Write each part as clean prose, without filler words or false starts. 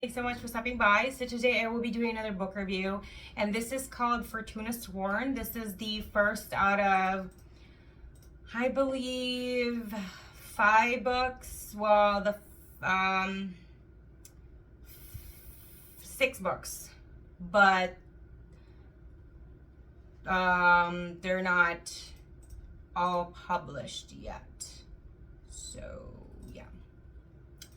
Thanks so much for stopping by. So today I will be doing another book review, and this is called Fortuna Sworn. This is the first out of, I believe, 5 books. Well, the 6 books, but they're not all published yet. So yeah.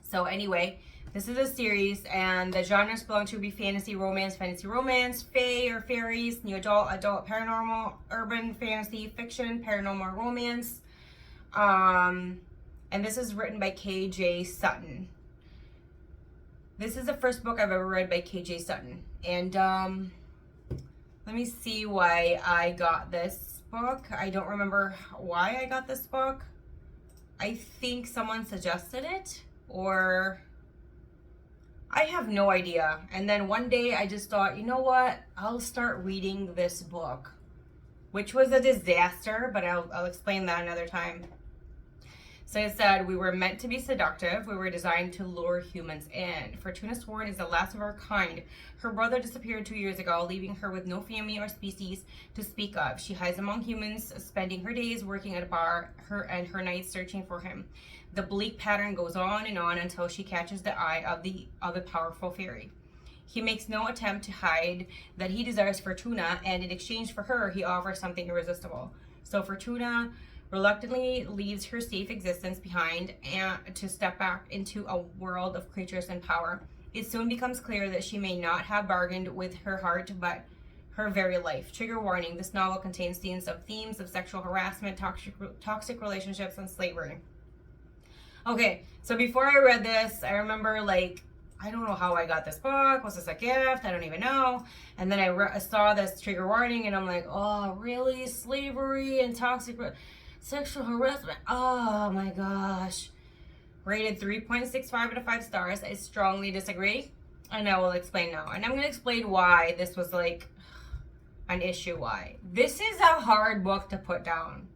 So anyway, this is a series, and the genres belong to be fantasy romance, fae or fairies, new adult, paranormal, urban fantasy, fiction, paranormal romance. And this is written by J.Sutton. This is the first book I've ever read by J.Sutton. And let me see why I got this book. I don't remember why I got this book. I think someone suggested it, or I have no idea. And then one day I just thought, you know what? I'll start reading this book, which was a disaster, but I'll explain that another time. So it said, we were meant to be seductive. We were designed to lure humans in. Fortuna Sworn is the last of her kind. Her brother disappeared 2 years ago, leaving her with no family or species to speak of. She hides among humans, spending her days working at a bar, her nights searching for him. The bleak pattern goes on and on until she catches the eye of a powerful fairy. He makes no attempt to hide that he desires Fortuna, and in exchange for her, he offers something irresistible. So Fortuna reluctantly leaves her safe existence behind and to step back into a world of creatures and power. It soon becomes clear that she may not have bargained with her heart, but her very life. Trigger warning: this novel contains themes of sexual harassment, toxic relationships, and slavery. Okay, so before I read this, I remember, I don't know how I got this book. Was this a gift? I don't even know. And then I saw this trigger warning, and I'm like, oh, really? Slavery and sexual harassment? Oh my gosh. Rated 3.65 out of 5 stars. I strongly disagree, and I will explain now. And I'm going to explain why this was an issue. Why. This is a hard book to put down.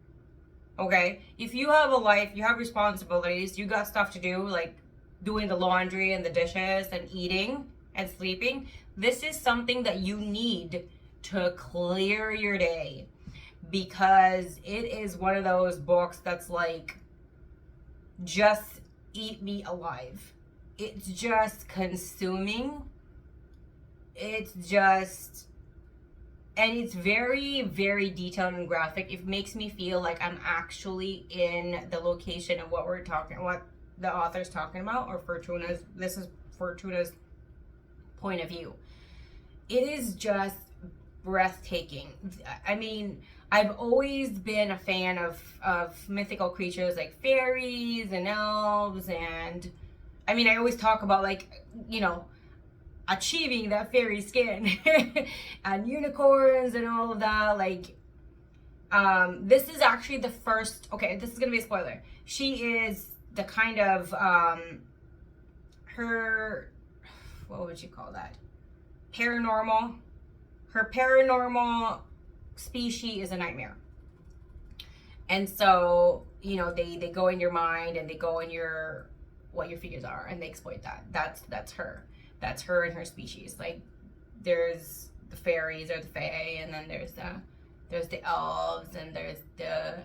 Okay? If you have a life, you have responsibilities, you got stuff to do, like doing the laundry and the dishes and eating and sleeping, this is something that you need to clear your day, because it is one of those books that's like, just eat me alive. It's just consuming. It's just, and it's very, very detailed and graphic. It makes me feel like I'm actually in the location of what the author's talking about, or this is Fortuna's point of view. It is just breathtaking. I mean, I've always been a fan of mythical creatures like fairies and elves, and I mean, I always talk about, achieving that fairy skin and unicorns and all of that. This is actually the first, okay, this is gonna be a spoiler. She is the kind of what would you call that, her paranormal species is a nightmare. And so, they go in your mind, and they go in what your fears are, and they exploit that. That's her and her species. Like, there's the fairies or the fae, and then there's the elves, and there's the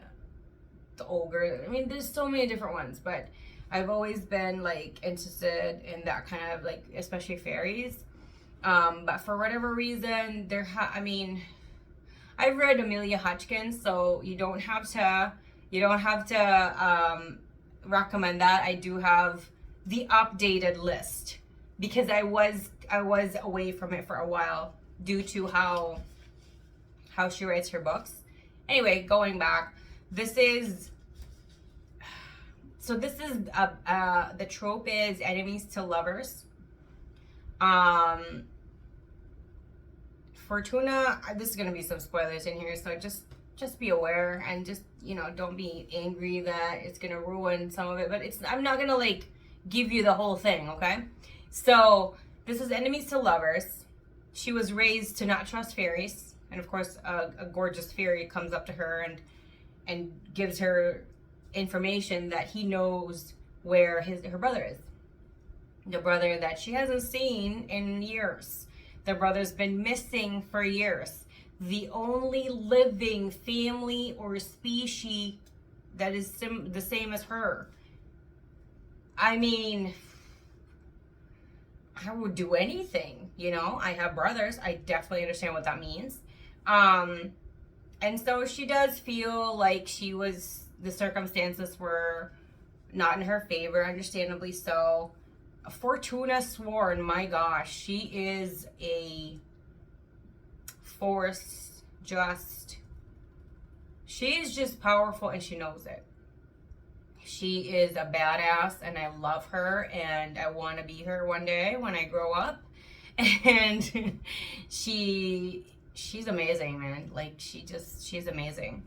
ogre. I mean, there's so many different ones, but I've always been interested in that kind of, especially fairies. But for whatever reason, I've read Amelia Hutchins, so you don't have to recommend that. I do have the updated list, because I was away from it for a while due to how she writes her books. Anyway, going back, the trope is enemies to lovers. Fortuna, this is gonna be some spoilers in here, so just be aware, and just, don't be angry that it's gonna ruin some of it, but I'm not gonna give you the whole thing, okay? So this is enemies to lovers. She was raised to not trust fairies, and of course a gorgeous fairy comes up to her and gives her information that he knows where her brother is. The brother that she hasn't seen in years. The brother's been missing for years. The only living family or species that is the same as her. I mean, I would do anything, you know. I have brothers. I definitely understand what that means. And so she does feel like the circumstances were not in her favor, understandably so. Fortuna sworn, my gosh, she is a force, she is just powerful, and she knows it. She is a badass, and I love her, and I want to be her one day when I grow up. And she's amazing, man. Like, she's amazing.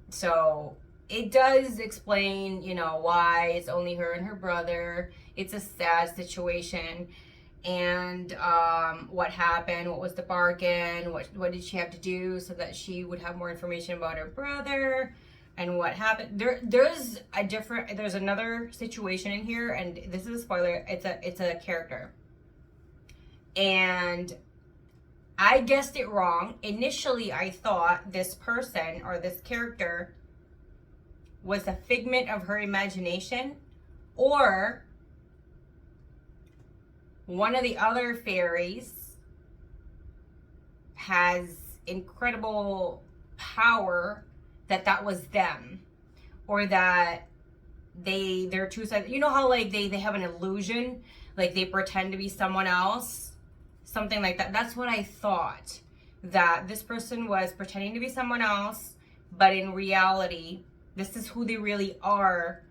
So it does explain, you know, why it's only her and her brother. It's a sad situation. And what happened, what was the bargain, what did she have to do so that she would have more information about her brother, and what happened. There's another situation in here, and this is a spoiler. It's a character. And I guessed it wrong. Initially, I thought this person or this character was a figment of her imagination, or one of the other fairies has incredible power, that was them, or that they're two sides. You know how like they have an illusion, like they pretend to be someone else, something like that. That's what I thought, that this person was pretending to be someone else, but in reality, this is who they really are,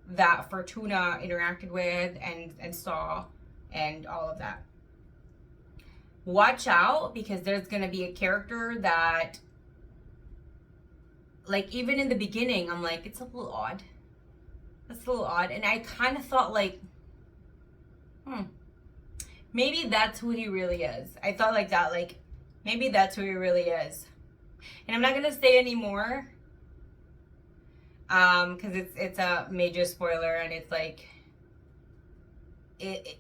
that Fortuna interacted with and saw, and all of that. Watch out, because there's going to be a character that, like, even in the beginning, I'm like, it's a little odd. That's a little odd. And I kind of thought, like, maybe that's who he really is. I thought like that, like, maybe that's who he really is. And I'm not going to say anymore, because it's a major spoiler, and it's like, it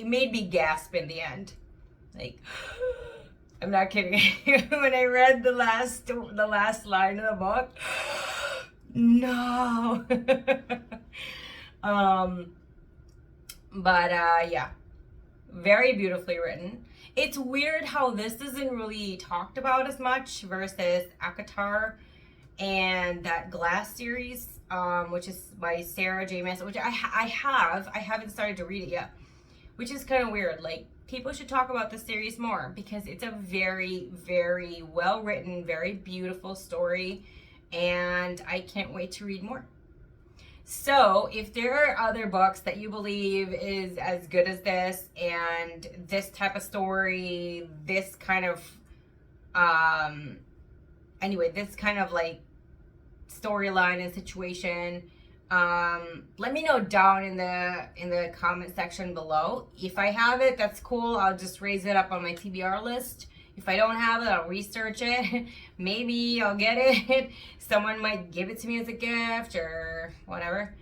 made me gasp in the end. Like, I'm not kidding. When I read the last line of the book, no. Yeah, very beautifully written. It's weird how this isn't really talked about as much versus Akatar and that Glass series, which is by Sarah J. Maas, which I haven't started to read it yet, which is kind of weird. Like, people should talk about this series more, because it's a very, very well written, very beautiful story, and I can't wait to read more. So if there are other books that you believe is as good as this, and this type of story, this kind of this kind of like storyline and situation, let me know down in the comment section below. If I have it, that's cool. I'll just raise it up on my TBR list. If I don't have it, I'll research it. Maybe I'll get it. Someone might give it to me as a gift or whatever.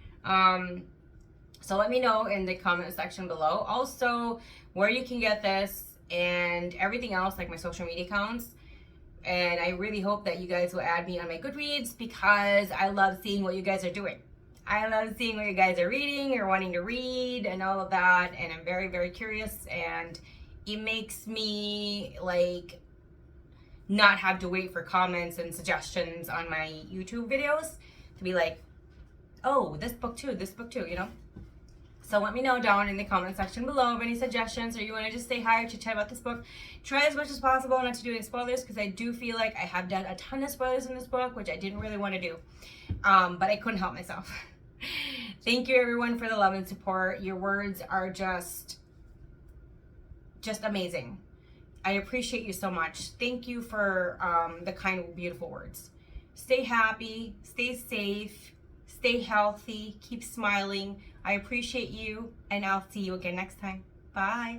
So let me know in the comment section below. Also, where you can get this and everything else, like my social media accounts. And I really hope that you guys will add me on my Goodreads, because I love seeing what you guys are doing. I love seeing what you guys are reading or wanting to read and all of that. And I'm very, very curious. And it makes me like not have to wait for comments and suggestions on my YouTube videos to be like, oh, this book too, you know? So let me know down in the comment section below of any suggestions, or you want to just say hi or chit chat about this book. Try as much as possible not to do any spoilers, because I do feel like I have done a ton of spoilers in this book, which I didn't really want to do. But I couldn't help myself. Thank you everyone for the love and support. Your words are just amazing. I appreciate you so much. Thank you for the kind, beautiful words. Stay happy, stay safe, stay healthy, keep smiling. I appreciate you, and I'll see you again next time. Bye.